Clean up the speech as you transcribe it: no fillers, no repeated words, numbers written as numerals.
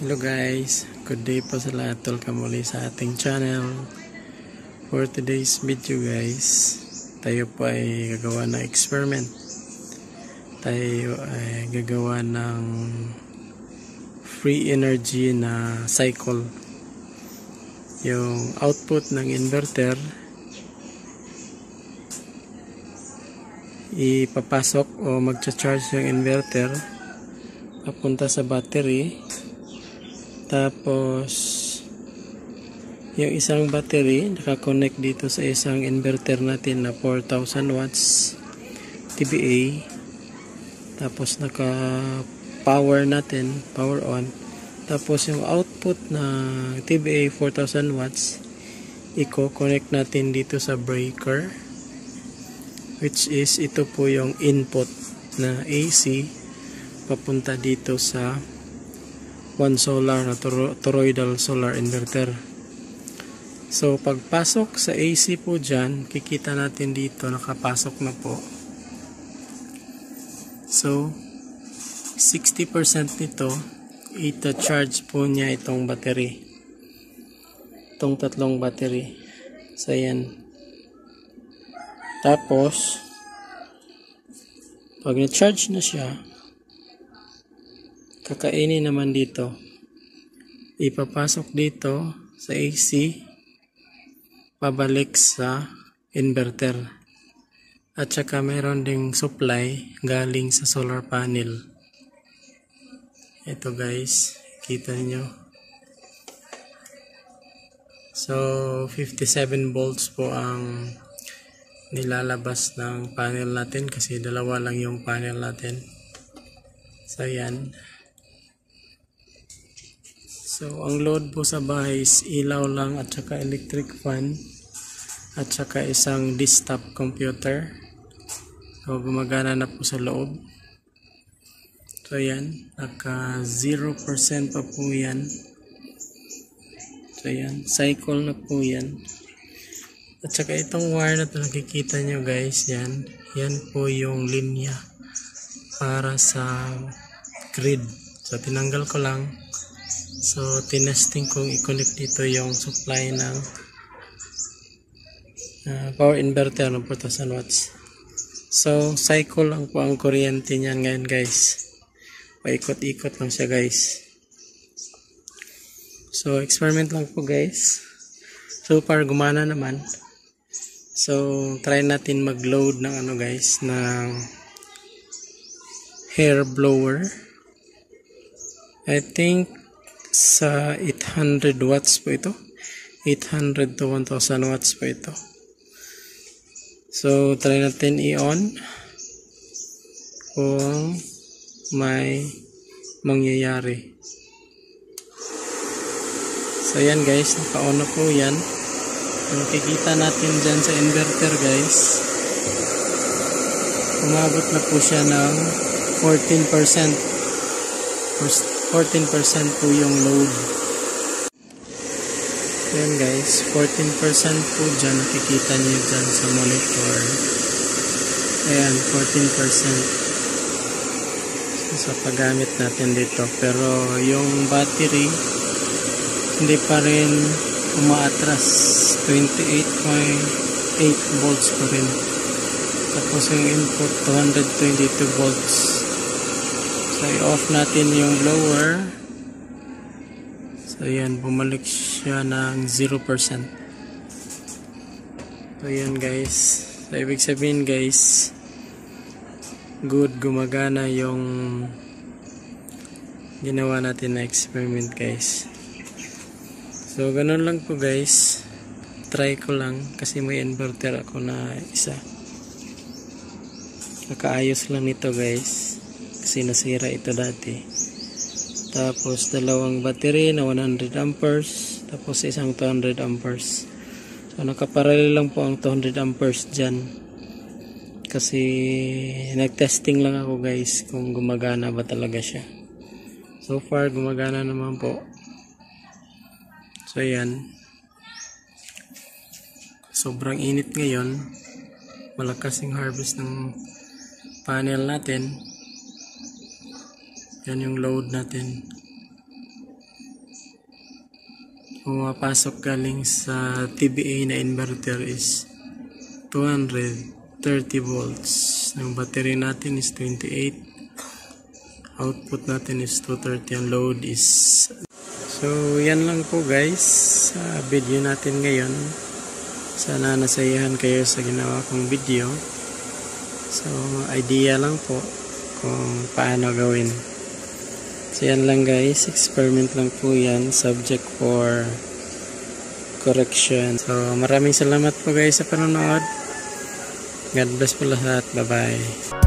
Hello guys, good day po sa lahat. Welcome muli sa ating channel. For today's video guys, tayo po ay gagawa ng experiment. Tayo ay gagawa ng free energy na cycle. Yung output ng inverter ipapasok o magcha-charge yung inverter papunta sa battery. Tapos yung isang battery naka-connect dito sa isang inverter natin na 4,000 watts TBA. Tapos naka-power natin, power on. Tapos yung output na TBA 4,000 watts i-connect natin dito sa breaker, which is ito po yung input na AC papunta dito sa one solar na toroidal solar inverter. So pagpasok sa AC po dyan, kikita natin dito nakapasok na po. So 60% nito ita-charge po niya itong battery, itong tatlong battery. So yan. Tapos pag na-charge na siya, kakainin naman dito, ipapasok dito sa AC, pabalik sa inverter, at saka meron ding supply galing sa solar panel. Ito guys, kita nyo. So 57 volts po ang nilalabas ng panel natin kasi dalawa lang yung panel natin. So yan. So, ang load po sa bahay is ilaw lang at saka electric fan at saka isang desktop computer. So, gumagana na po sa loob. So, yan. Naka 0% pa po yan. So, yan. Cycle na po yan. At saka itong wire na ito nakikita nyo guys, yan. Yan po yung linya para sa grid. So, tinanggal ko lang. So, tinesting kong i-connect dito yung supply ng power inverter ng 4,000 watts. So, cycle lang po ang kuryente niyan ngayon guys. Paikot-ikot lang siya guys. So, experiment lang po guys. So far, gumana naman. So, try natin mag-load ng ano guys, ng hair blower. I think sa 800 watts po ito, 800 to 1000 watts po ito. So try natin i-on kung may mangyayari. So yan guys, naka-on na po yan. Makikita natin dyan sa inverter guys, umabot na po siya ng 14% po yung load. Ayan guys, 14% po dyan, nakikita niyo dyan sa monitor. Ayan, 14% sa paggamit natin dito. Pero yung battery hindi pa rin umaatras, 28.8 volts pa rin. Tapos yung input 222 volts. So, i-off natin yung blower. So, yan. Bumalik siya ng 0%. So, yan guys. So, ibig sabihin guys, good, gumagana yung ginawa natin na experiment guys. So, ganun lang po guys. Try ko lang kasi may inverter ako na isa. Nakaayos lang nito guys. Kasi nasira ito dati. Tapos dalawang battery na 100 amperes, tapos isang 200 amperes. So nakaparallel lang po ang 200 amperes dyan. Kasi nagtesting lang ako guys kung gumagana ba talaga siya. So far gumagana naman po. So yan. Sobrang init ngayon. Malakas yung harvest ng panel natin. Yan yung load natin. pumapasok galing sa TBA na inverter is 230 volts. Ang battery natin is 28. Output natin is 230. Ang load is... So, yan lang po guys sa video natin ngayon. Sana nasayahan kayo sa ginawa kong video. So, idea lang po kung paano gawin. So, yan lang guys. Experiment lang po yan. Subject for correction. So, maraming salamat po guys sa panonood. God bless po lahat. Bye-bye.